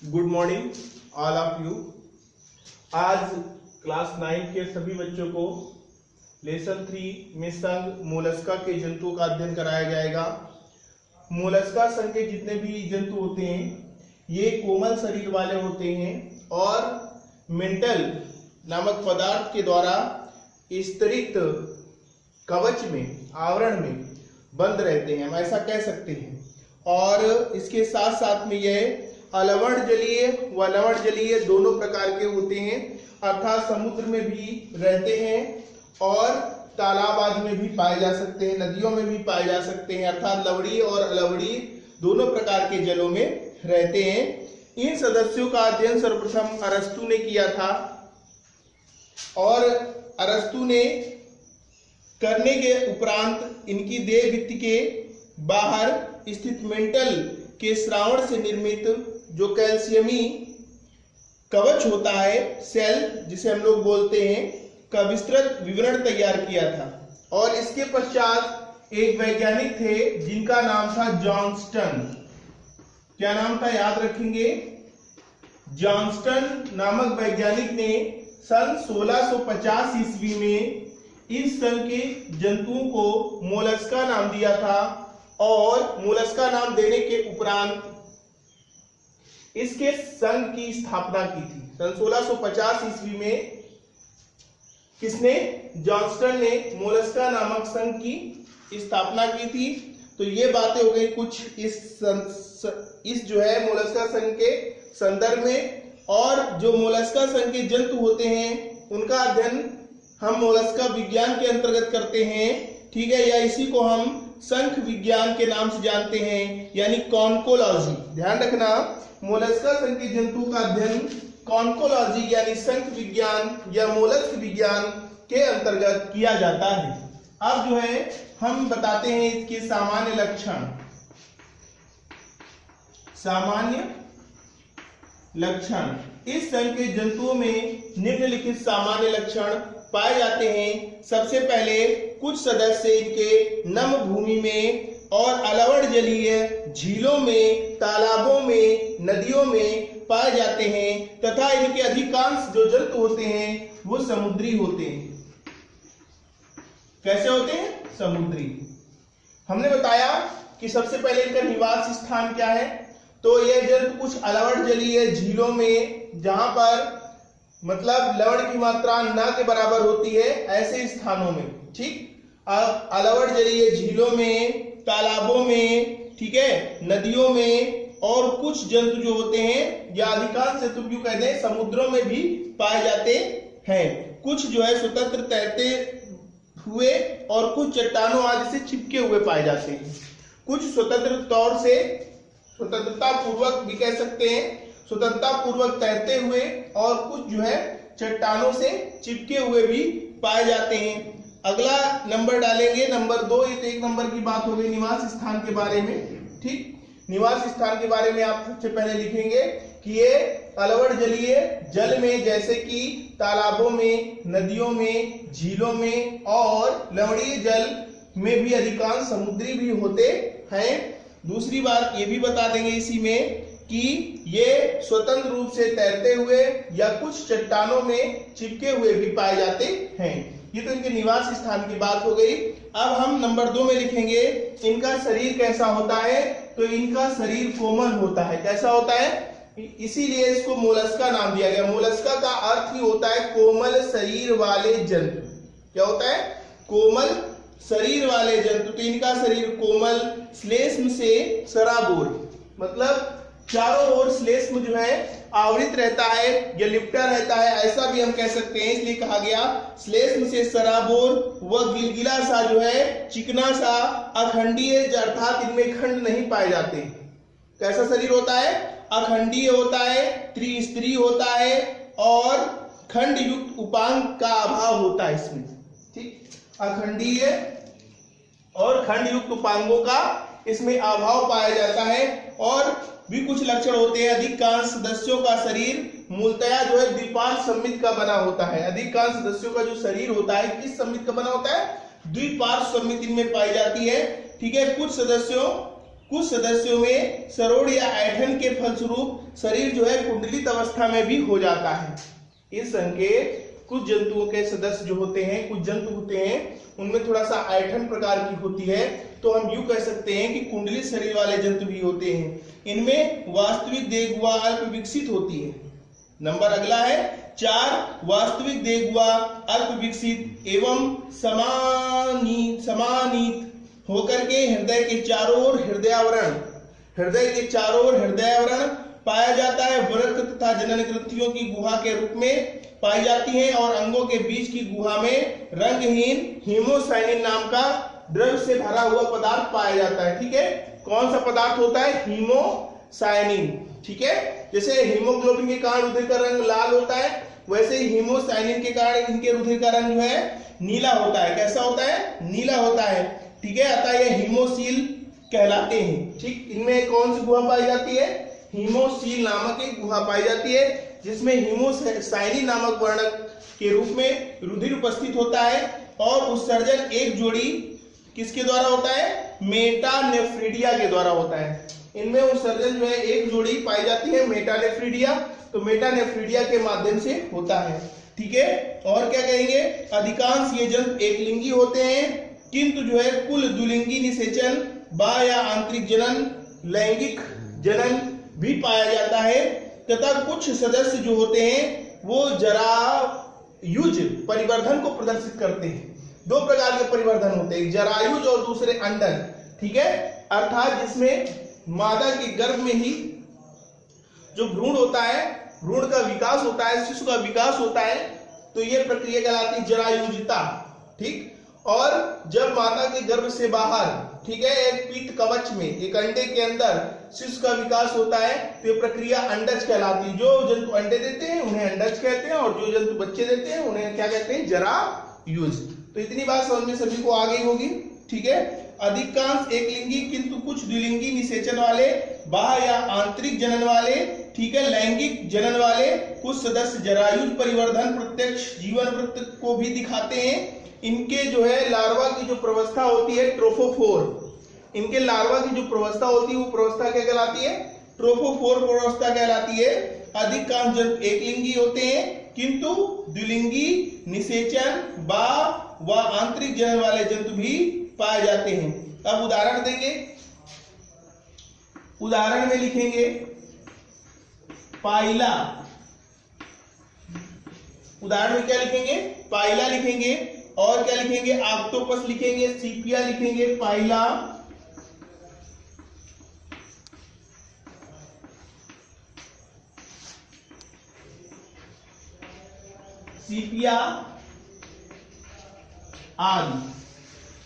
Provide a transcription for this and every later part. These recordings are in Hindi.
Good morning all of you. आज क्लास 9 के सभी बच्चों को लेसन 3 में संघ मोलस्का के जंतुओं का अध्ययन कराया जाएगा। मोलस्का संघ के जितने भी जंतु होते हैं ये कोमल शरीर वाले होते हैं और मेंटल नामक पदार्थ के द्वारा स्तरित कवच में, आवरण में बंद रहते हैं, हम ऐसा कह सकते हैं। और इसके साथ साथ में यह अलवण जलीय व लवण जलीय दोनों प्रकार के होते हैं, अर्थात समुद्र में भी रहते हैं और तालाब आदि में भी पाए जा सकते हैं, नदियों में भी पाए जा सकते हैं, अर्थात लवणीय और अलवणीय दोनों प्रकार के जलों में रहते हैं। इन सदस्यों का अध्ययन सर्वप्रथम अरस्तु ने किया था और अरस्तु ने करने के उपरांत इनकी देह भित्ति के बाहर स्थित मेंटल के श्रावण से निर्मित जो कैल्शियमी कवच होता है, सेल जिसे हम लोग बोलते हैं, का विस्तृत विवरण तैयार किया था। और इसके पश्चात एक वैज्ञानिक थे जिनका नाम था जॉनस्टन। क्या नाम था, याद रखेंगे, जॉनस्टन नामक वैज्ञानिक ने सन 1650 ईस्वी में इस संघ के जंतुओं को मोलस्का नाम दिया था और मोलस्का नाम देने के उपरांत इसके संघ की स्थापना की थी। सन 1650 ईस्वी में किसने, जॉनस्टन ने मोलस्का नामक संघ की स्थापना की थी। तो ये बातें हो गई कुछ इस जो है मोलस्का संघ के संदर्भ में। और जो मोलस्का संघ के जंतु होते हैं उनका अध्ययन हम मोलस्का विज्ञान के अंतर्गत करते हैं, ठीक है, या इसी को हम शंख विज्ञान के नाम से जानते हैं, यानी कॉन्कोलॉजी। ध्यान रखना, मोलस्का संघ के जंतु का अध्ययन कॉन्कोलॉजी यानी शंख विज्ञान या मोलस्क विज्ञान के अंतर्गत किया जाता है। अब जो है हम बताते हैं इसके सामान्य लक्षण। सामान्य लक्षण, इस संघ के जंतुओं में निम्नलिखित सामान्य लक्षण पाए जाते हैं। सबसे पहले कुछ सदस्य इनके नम भूमि में और अलवण जलीय झीलों में, तालाबों में, नदियों में पाए जाते हैं तथा इनके अधिकांश जो जंतु होते हैं वो समुद्री होते हैं। कैसे होते हैं, समुद्री। हमने बताया कि सबसे पहले इनका निवास स्थान क्या है, तो यह जंतु कुछ अलवण जलीय झीलों में, जहां पर मतलब लवण की मात्रा न के बराबर होती है, ऐसे स्थानों में, ठीक, अलवण जलीय झीलों में, तालाबों में, ठीक है, नदियों में, और कुछ जंतु जो होते हैं या अधिकांश जंतु क्यों कहते हैं, समुद्रों में भी पाए जाते हैं। कुछ जो है स्वतंत्र तैरते हुए और कुछ चट्टानों आदि से चिपके हुए पाए जाते हैं। कुछ स्वतंत्र तौर से, स्वतंत्रता पूर्वक भी कह सकते हैं, स्वतंत्रता पूर्वक तैरते हुए, और कुछ जो है चट्टानों से चिपके हुए भी पाए जाते हैं। अगला नंबर डालेंगे, नंबर 2। ये तो 1 नंबर की बात हो गई निवास स्थान के बारे में, ठीक। निवास स्थान के बारे में आप सबसे पहले लिखेंगे कि ये अलवण जलीय जल में, जैसे कि तालाबों में, नदियों में, झीलों में और लवणीय जल में भी अधिकांश समुद्री भी होते हैं। दूसरी बात ये भी बता देंगे इसी में कि ये स्वतंत्र रूप से तैरते हुए या कुछ चट्टानों में चिपके हुए भी पाए जाते हैं। ये तो इनके निवास स्थान की बात हो गई। अब हम नंबर 2 में लिखेंगे इनका शरीर कैसा होता है, तो इनका शरीर कोमल होता है। कैसा होता है, इसीलिए इसको मोलस्का नाम दिया गया। मोलस्का का अर्थ ही होता है कोमल शरीर वाले जंतु। क्या होता है, कोमल शरीर वाले जंतु। तो इनका शरीर कोमल, श्लेष्म से सराबोर, मतलब चारों ओर श्लेष्म जो है आवृत रहता है या लिपटा रहता है, ऐसा भी हम कह सकते हैं। इसलिए कहा गया श्लेष्म से सराबोर व गिलगिला सा जो है, चिकना सा, अखंडीय, अर्थात इनमें खंड नहीं पाए जाते। कैसा शरीर होता है, अखंडीय होता है, त्रिस्तरीय होता है और खंड युक्त उपांग का अभाव होता है इसमें, ठीक। अखंडीय और खंड युक्त उपांगों का इसमें अभाव पाया जाता है। और भी कुछ लक्षण होते हैं। अधिकांश सदस्यों का शरीर मूलतया जो है द्विपार्श्व सममित का बना होता है। अधिकांश सदस्यों का जो शरीर होता है किस सममित का बना होता है, द्विपार्श्व सममित इनमें पाई जाती है, ठीक है। कुछ सदस्यों कुछ सदस्यों में सरोड़ या ऐंठन के फलस्वरूप शरीर जो है कुंडलित अवस्था में भी हो जाता है। इस संघ के कुछ जंतुओं के सदस्य जो होते हैं, कुछ जंतु होते हैं, उनमें थोड़ा सा ऐंठन प्रकार की होती है, तो हम यूं कह सकते हैं कि कुंडलित शरीर वाले जंतु भी होते हैं। इनमें वास्तविक देह गुहा अल्प विकसित होती है। नंबर अगला है 4, वास्तविक देह गुहा अल्प विकसित एवं समानीत होकर के हृदय के चारों ओर हृदयावरण पाया जाता है। वृक्क तथा जनन ग्रंथियों की गुहा के रूप में पाई जाती है और अंगों के बीच की गुहा में रंगहीन हीमोसाइनिन नाम का द्रव्य से भरा हुआ पदार्थ पाया जाता है। ठीक है, कौन सा पदार्थ होता है? हीमोसाइनिन। ठीक है, जैसे हीमोग्लोबिन के कारण रुधिर का रंग लाल होता है, वैसे ही हीमोसाइनिन के कारण इनके रुधिर का रंग जो है नीला होता है। कैसा होता है? नीला होता है। ठीक है, अतः ये हीमोसील कहलाते हैं। ठीक, इनमें कौन सी गुहा पाई जाती है? हीमोसील नामक एक गुहा पाई जाती है, जिसमें हीमोसाइनिन नामक वर्णक के रूप में रुधिर उपस्थित होता है और उत्सर्जन एक जोड़ी किसके द्वारा होता है? मेटानेफ्रिडिया के द्वारा होता है। इनमें उत्सर्जन जो है एक जोड़ी पाई जाती है, मेटानेफ्रिडिया, तो मेटानेफ्रिडिया के माध्यम से होता है। ठीक है, और क्या कहेंगे? अधिकांश ये जंतु एक लिंगी होते हैं, किंतु जो है कुल द्विलिंगी निषेचन बाह्य या आंतरिक जनन, लैंगिक जनन भी पाया जाता है तथा कुछ सदस्य जो होते हैं वो जरायुज परिवर्धन को प्रदर्शित करते हैं। 2 प्रकार के परिवर्धन होते हैं, जरायुज और दूसरे अंडन। ठीक है, अर्थात जिसमें मादा के गर्भ में ही जो भ्रूण होता है, भ्रूण का विकास होता है, शिशु का विकास होता है, तो ये प्रक्रिया कहलाती है जरायुजता। ठीक, और जब माता के गर्भ से बाहर, ठीक है, एक पीत कवच में, एक अंडे के अंदर शिशु का विकास होता है, तो ये प्रक्रिया अंडज कहलाती है। जो जंतु अंडे देते हैं उन्हें अंडज कहते हैं और जो जंतु बच्चे देते हैं उन्हें क्या कहते हैं? जरायुज। तो इतनी बात समझ में सभी को आ गई होगी। ठीक है, अधिकांश एक लिंगी किंतु कुछ द्विलिंगी निषेचन वाले, बाह्य या आंतरिक जनन वाले, ठीक है, लैंगिक जनन वाले कुछ सदस्य जरायुज परिवर्धन प्रत्यक्ष जीवन वृत्त को भी दिखाते हैं। इनके जो है लार्वा की जो प्रवस्था होती है ट्रोफोफोर, इनके लार्वा की जो प्रवस्था होती है वो प्रवस्था क्या कहलाती है? ट्रोफोफोर प्रवस्था कहलाती है। अधिकांश जंतु एक लिंगी होते हैं किंतु द्विलिंगी निषेचन बाह्य व आंतरिक जनन वाले जंतु भी पाए जाते हैं। अब उदाहरण देंगे, उदाहरण में लिखेंगे पाइला, उदाहरण में क्या लिखेंगे? पाइला लिखेंगे, और क्या लिखेंगे? ऑक्टोपस लिखेंगे, सीपिया लिखेंगे, पाइला, सीपिया आदि।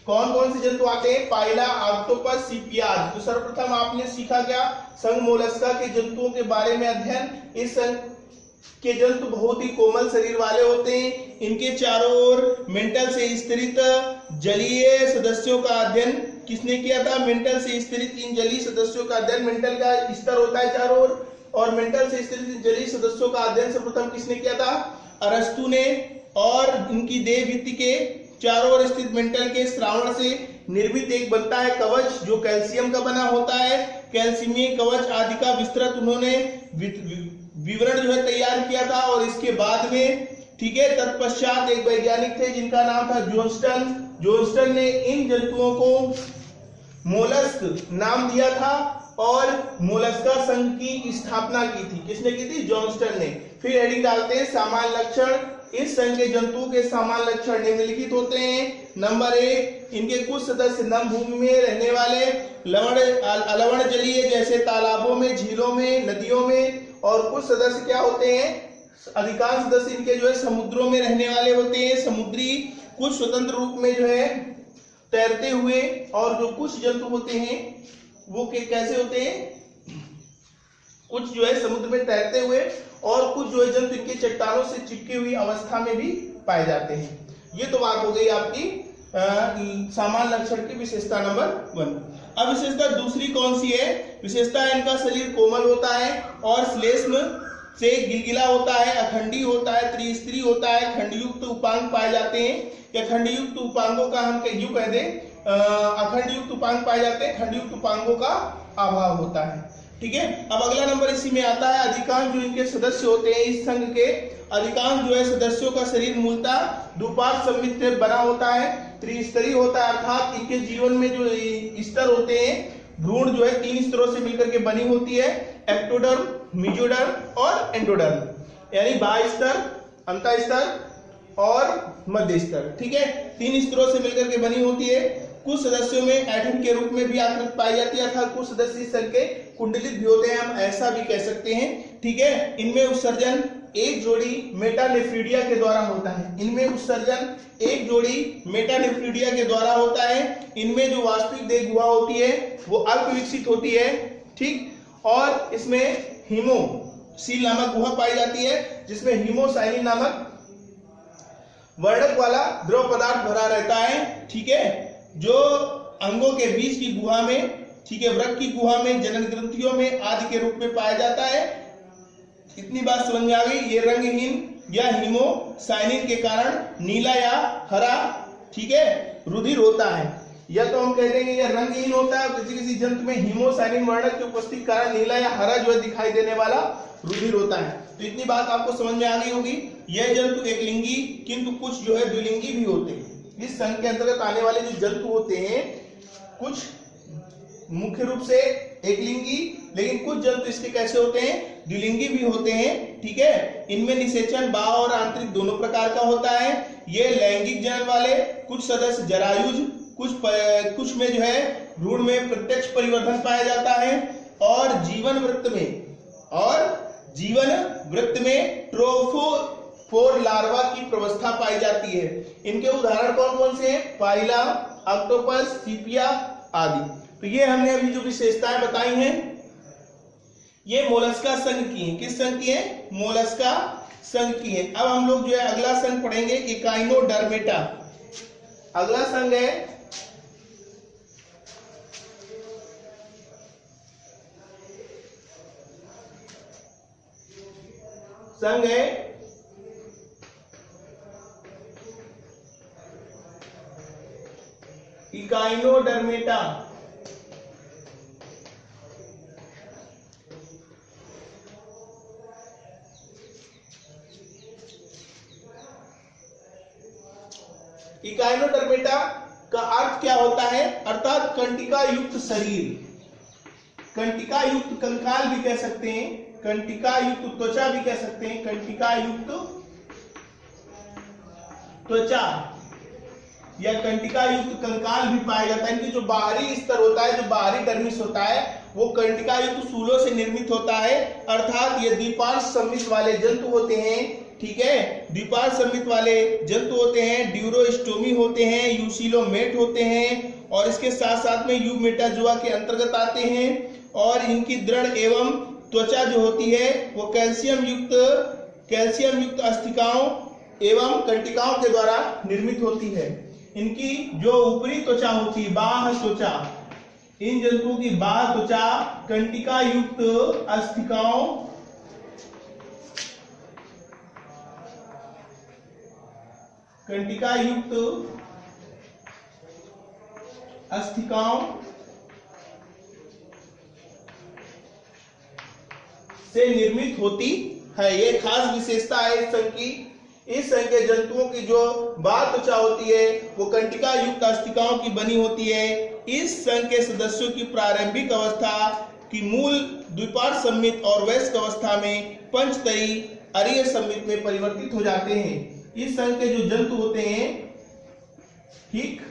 कौन कौन से जंतु आते हैं? पाइला, ऑक्टोपस, सीपिया आदि। तो सर्वप्रथम आपने सीखा क्या? संघ मोलस्का के जंतुओं के बारे में अध्ययन। इस संघ के जंतु बहुत ही कोमल शरीर वाले होते हैं। इनके चारों ओर मेंटल से स्तरित जलीय सदस्यों का अध्ययन किसने किया था? मेंटल से स्तरित इन जलीय सदस्यों का अध्ययन, मेंटल का स्तर होता है चारों ओर, और मेंटल से स्तरित जलीय सदस्यों का अध्ययन सर्वप्रथम किसने किया था? अरस्तु ने। और इनकी देह भित्ति के चारों ओर स्थित मेंटल के श्रावण से निर्मित एक बनता है कवच, जो कैल्शियम का बना होता है। कैल्शियमी कवच आदि का विस्तृत उन्होंने विवरण जो है तैयार किया था। और इसके बाद में, ठीक है, तत्पश्चात एक वैज्ञानिक थे जिनका नाम था जोन्स्टन। जोन्स्टन ने इन जंतुओं को मोलस्क नाम दिया था और मोलस्का संघ की स्थापना की थी। किसने की थी? जोन्स्टन ने। फिर हेडिंग डालते हैं सामान्य लक्षण। इस संघ के जंतुओं के सामान्य लक्षण निम्नलिखित होते हैं। नंबर 1, इनके कुछ सदस्य नम भूमि में रहने वाले अलवण जलीय जैसे तालाबों में, झीलों में, नदियों में, और कुछ सदस्य क्या होते हैं? अधिकांश सदस्य इनके जो है समुद्रों में रहने वाले होते हैं, समुद्री। कुछ स्वतंत्र रूप में जो है तैरते हुए, और जो कुछ जंतु होते हैं वो कैसे होते हैं? कुछ जो है समुद्र में तैरते हुए, और कुछ जो है जंतु इनके चट्टानों से चिपकी हुई अवस्था में भी पाए जाते हैं। ये तो बात हो गई आपकी सामान्य लक्षण की विशेषता नंबर 1। अब विशेषता दूसरी कौन सी है? विशेषता इनका शरीर कोमल होता है और श्लेष्म से गिलगिला होता है, अखंडी होता है, त्रिस्तरी होता है, खंडयुक्त उपांग पाए जाते हैं। या खंडयुक्त उपांगों का हम यूं कह दें, अखंडयुक्त उपांग पाए जाते हैं, खंडयुक्त उपांगों का अभाव होता है। ठीक है, अब अगला नंबर इसी में आता है, अधिकांश जो इनके सदस्य होते हैं इस संघ के, अधिकांश जो है सदस्यों का शरीर मूलतः द्विपार्श्व सममित से बना होता है, त्रिस्तरीय होता है, अर्थात इनके जीवन में जो स्तर होते हैं, भ्रूण जो है 3 स्तरों से मिलकर के बनी होती है, एक्टोडर्म, मेसोडर्म और एंडोडर्म, यानी बाह्य स्तर, अंतः स्तर और मध्य स्तर। ठीक है, 3 स्तरों से मिलकर के बनी होती है। कुछ सदस्यों में ऐठन के रूप में भी आकृति पाई जाती है, अर्थात कुछ सदस्य इस संघ के कुंडलित भी होते हैं, हम ऐसा भी कह सकते हैं। ठीक है, इनमें उत्सर्जन एक जोड़ी मेटानेफ्रीडिया के द्वारा होता है, इनमें उत्सर्जन एक जोड़ी मेटानेफ्रीडिया के द्वारा होता है। इनमें जो वास्तविक देह गुहा होती है वो अल्प विकसित होती है। ठीक, और इसमें हीमोसील नामक गुहा पाई जाती है, जिसमें हीमोसाइलिन नामक वर्णक वाला द्रव पदार्थ भरा रहता है। ठीक है, जो अंगों के बीच की गुहा में, ठीक है, वृक्क की गुहा में, जनन ग्रंथियों में आदि के रूप में पाया जाता है। इतनी बात समझ में आ गई। ये रंगहीन या हीमोसाइनिन के कारण नीला या हरा, ठीक है, रुधिर होता है, या तो हम कह देंगे यह रंगहीन होता है, किसी किसी जंतु में हीमोसाइनिन वर्णक की उपस्थिति के कारण नीला या हरा जो है दिखाई देने वाला रुधिर होता है। तो इतनी बात आपको समझ में आ गई होगी। यह जंतु एक लिंगी, किंतु कुछ जो है द्विलिंगी भी होते हैं। इस संघ के अंतर्गत आने वाले जो जंतु होते हैं, कुछ मुख्य रूप से एक लिंगी, लेकिन कुछ जंतु इसके कैसे होते हैं, द्विलिंगी भी होते हैं। ठीक है, इनमें निषेचन बाह्य और आंतरिक दोनों प्रकार का होता है। ये लैंगिक जनन वाले, कुछ सदस्य जरायुज, कुछ में जो है भ्रूण में प्रत्यक्ष परिवर्तन पाया जाता है, और जीवन वृत्त में ट्रोफोफोर लार्वा की प्रवस्था पाई जाती है। इनके उदाहरण कौन कौन से हैं, पाइला, ऑक्टोपस, सीपिया आदि। तो ये हमने अभी जो विशेषताएं बताई हैं ये मोलस्का संघ की हैं। किस संघ की है, मोलस्का संघ की है। अब हम लोग जो है अगला संघ पढ़ेंगे, इकाइनोडर्मेटा। अगला संघ है इकाइनोडर्मेटा। इकाइनोडर्मेटा का अर्थ क्या होता है, अर्थात कंटिका युक्त शरीर, कंटिका युक्त कंकाल भी कह सकते हैं, कंटिका युक्त त्वचा भी कह सकते हैं, कंटिका युक्त त्वचा या कंटिका युक्त कंकाल भी पाया जाता है। इनकी जो बाहरी स्तर होता है, जो बाहरी डर्मिस होता है, वो कंटिका युक्त सूलों से निर्मित होता है, अर्थात ये द्विपार्श्व सममित वाले जंतु होते हैं। ठीक है, द्विपार्श्व सममित वाले जंतु होते हैं, ड्यूरोस्टोमी होते हैं, यूसिलोमेट होते हैं, और इसके साथ साथ में यूमेटाजोआ के अंतर्गत आते हैं। और इनकी दृढ़ एवं त्वचा जो होती है वो कैल्शियम युक्त अस्थिकाओं एवं कंटिकाओं के द्वारा निर्मित होती है। इनकी जो ऊपरी त्वचा होती है, बाह्य त्वचा, इन जंतुओं की बाह्य त्वचा कंटिका युक्त अस्थिकाओं से निर्मित होती है। ये खास विशेषता है इस संघ की। इस संघ के जंतुओं की जो बाह्य त्वचा होती है वो कंटिका युक्त अस्थिकाओं की बनी होती है। इस संघ के सदस्यों की प्रारंभिक अवस्था की मूल द्विपार्श्व सममित और वयस्क अवस्था में पंचतरी अरीय सममित में परिवर्तित हो जाते हैं। इस संघ के जो जंतु होते हैं, ठीक,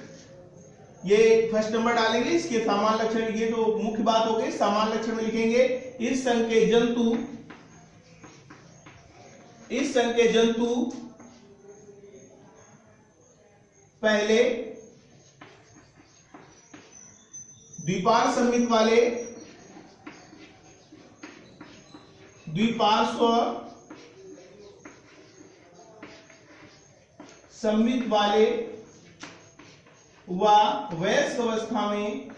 ये फर्स्ट नंबर डालेंगे, इसके सामान्य लक्षण, ये तो मुख्य बात हो गई, सामान्य लक्षण में लिखेंगे। इस संघ के जंतु पहले द्विपार्श्व सममित वाले व वयस्क अवस्था में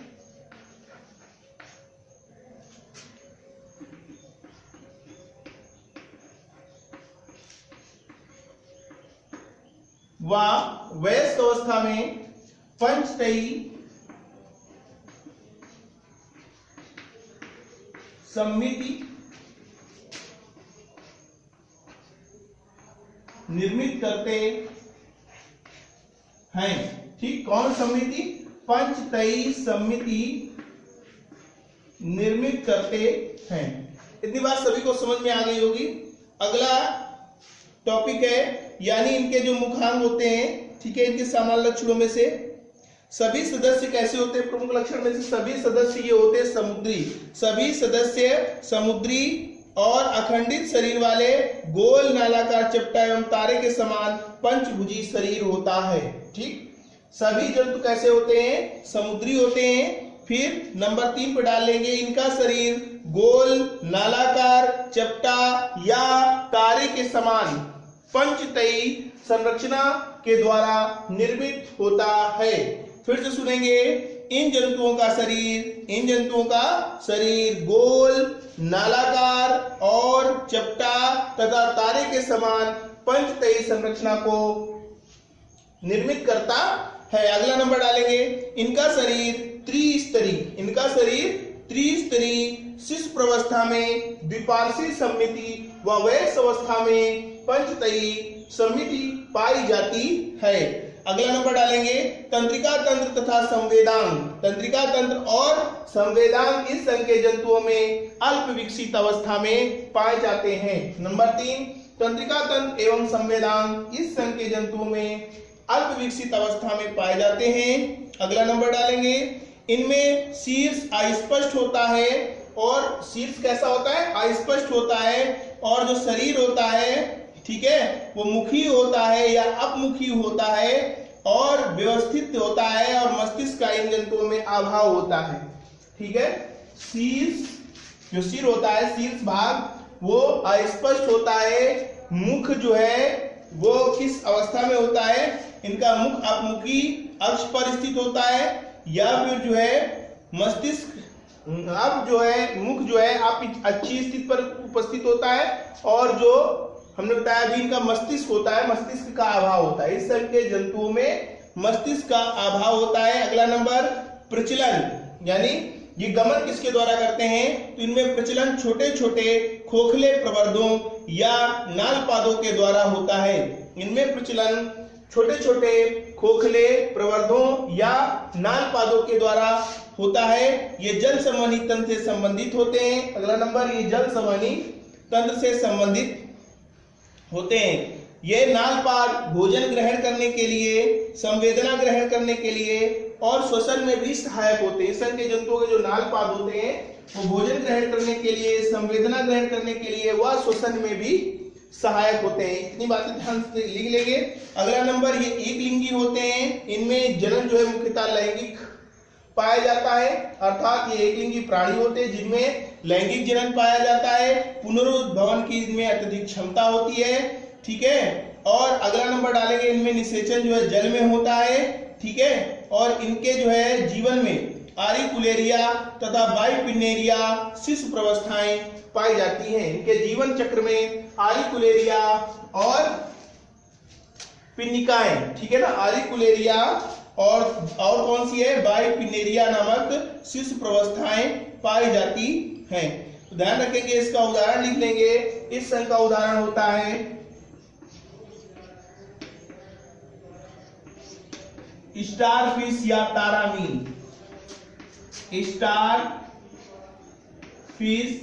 समिति निर्मित करते हैं। ठीक, कौन समिति? पंचतई समिति निर्मित करते हैं। इतनी बात सभी को समझ में आ गई होगी। अगला टॉपिक है, यानी इनके जो मुखांग होते हैं, ठीक है, इनके सामान्य लक्षणों में से सभी सदस्य कैसे होते हैं? प्रमुख लक्षण में से सभी सदस्य ये होते हैं समुद्री। सभी सदस्य समुद्री और अखंडित शरीर वाले, गोल नालाकार चपटा एवं तारे के समान पंचभुजी शरीर होता है। ठीक, सभी जंतु कैसे होते हैं? समुद्री होते हैं। फिर नंबर 3 पे डाल लेंगे, इनका शरीर गोल नालाकार चपटा या तारे के समान पंचतई संरचना के द्वारा निर्मित होता है। फिर से सुनेंगे, इन जंतुओं का शरीर गोल नालाकार और चपटा तथा तारे के समान पंचतई संरचना को निर्मित करता है। अगला नंबर डालेंगे, इनका शरीर त्रिस्तरी शिशु प्रवस्था में द्विपार्श्विक समिति व वयस्क अवस्था में पंचतई समिति पाई जाती है। अगला नंबर डालेंगे, तंत्रिका तंत्र तथा संवेदांग। तंत्रिका तंत्र और संवेदांग इस संघ के जंतुओं में अल्प विकसित अवस्था में पाए जाते हैं। नंबर 3, तंत्रिका तंत्र एवं संवेदांग इस संघ के जंतुओं में अल्प विकसित अवस्था में पाए जाते हैं। अगला नंबर डालेंगे, इनमें शीर्ष अस्पष्ट होता है, और शीर्ष कैसा होता है? अस्पष्ट होता है, और जो शरीर होता है, ठीक है, वो मुखी होता है या अपमुखी होता है और व्यवस्थित होता है, और मस्तिष्क का इन जंतुओं में अभाव होता है। ठीक है, शीर्ष जो सिर होता है, शीर्ष भाग वो अस्पष्ट होता है। मुख जो है वो किस अवस्था में होता है? इनका मुख अपमुखी अक्ष पर स्थित होता है, या फिर जो है मस्तिष्क अब जो है मुख जो है आप अच्छी स्थिति पर उपस्थित होता है, और जो हमने बताया अभी इनका मस्तिष्क होता है, मस्तिष्क का अभाव होता है। इस संघ के जंतुओं में मस्तिष्क का अभाव होता है। अगला नंबर, प्रचलन, यानी ये गमन किसके द्वारा करते हैं? तो इनमें प्रचलन छोटे छोटे खोखले प्रवर्धों या नालपादों के द्वारा होता है। इनमें प्रचलन छोटे छोटे खोखले प्रवर्धों या नालपादों के द्वारा होता है। ये जल संवहनी तंत्र से संबंधित होते हैं। अगला नंबर, ये जल संवहनी तंत्र से संबंधित होते हैं। ये नालपाद भोजन ग्रहण करने के लिए, संवेदना ग्रहण करने के लिए और श्वसन में भी सहायक होते हैं। इस संघ के जंतुओं के जो नालपाद होते हैं वो भोजन ग्रहण करने के लिए, संवेदना ग्रहण करने के लिए व श्वसन में भी सहायक होते हैं। इतनी बातें ध्यान से लिख लेंगे। अगला नंबर, ये एक लिंगी होते हैं। इनमें जनन जो है मुख्यतः लैंगिक पाया जाता है, अर्थात ये एक लिंगी प्राणी होते हैं जिनमें लैंगिक जनन पाया जाता है। पुनरुद्भवन की इनमें अत्यधिक क्षमता होती है। ठीक है, और अगला नंबर डालेंगे, इनमें निषेचन जो है जल में होता है। ठीक है, और इनके जो है जीवन में आरिकुलेरिया तथा बाइपिनेरिया शिशु प्रवस्थाएं पाई जाती हैं। इनके जीवन चक्र में आरिकुलेरिया और पिन्निकाएं, ठीक है ना, आरिकुलेरिया और कौन सी है? बाइपिनेरिया नामक शिशु प्रवस्थाएं पाई जाती हैं। तो ध्यान रखेंगे, इसका उदाहरण लिख लेंगे। इस संघ का उदाहरण होता है स्टारफिश या तारामीन। स्टार फिश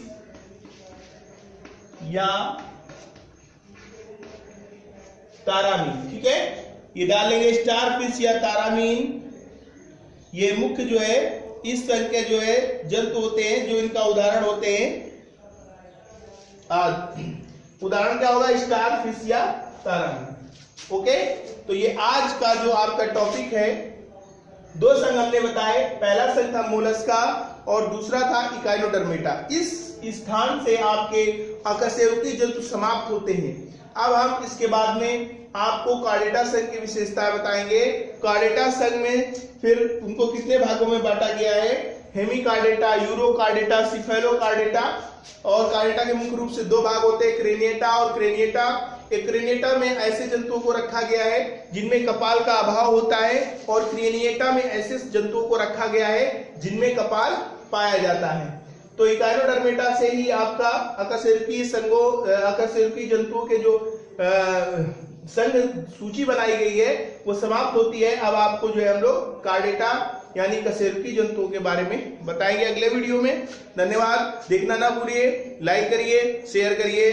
या तारामीन। ठीक है, ये डालेंगे स्टारफिश या तारामीन। ये मुख्य जो है इस संघ के जो है जंतु होते हैं, जो इनका उदाहरण होते हैं। उदाहरण क्या होगा? स्टारफिश या तारामीन। ओके, तो ये आज का जो आपका टॉपिक है, दो संघ हमने बताए। पहला संघ था मोलस्का और दूसरा था इकाइनोडर्मेटा। इस स्थान से आपके अकशेरुकी जंतु समाप्त होते हैं। अब हम इसके बाद में आपको कार्डेटा संघ की विशेषताएं बताएंगे। कार्डेटा संघ में फिर उनको कितने भागों में बांटा गया है? हेमिकार्डेटा, यूरोकार्डेटा, सिफेलोकार्डेटा। और कार्डेटा के मुख्य रूप से दो भाग होते हैं, क्रेनिएटा और क्रेनिएटा। एक क्रेनिएटा में ऐसे जंतुओं को रखा गया है जिनमें कपाल का अभाव होता है, और क्रेनिएटा में ऐसे जंतुओं को रखा गया है जिनमें कपाल पाया जाता है। तो इकाइनोडर्मेटा से ही आपका अकशेरुकी जंतुओं के जो संघ सूची बनाई गई है वो समाप्त होती है। अब आपको जो है हम लोग कार्डेटा यानी कशेरुकी जंतुओं के बारे में बताएंगे अगले वीडियो में। धन्यवाद, देखना ना भूलिए, लाइक करिए, शेयर करिए।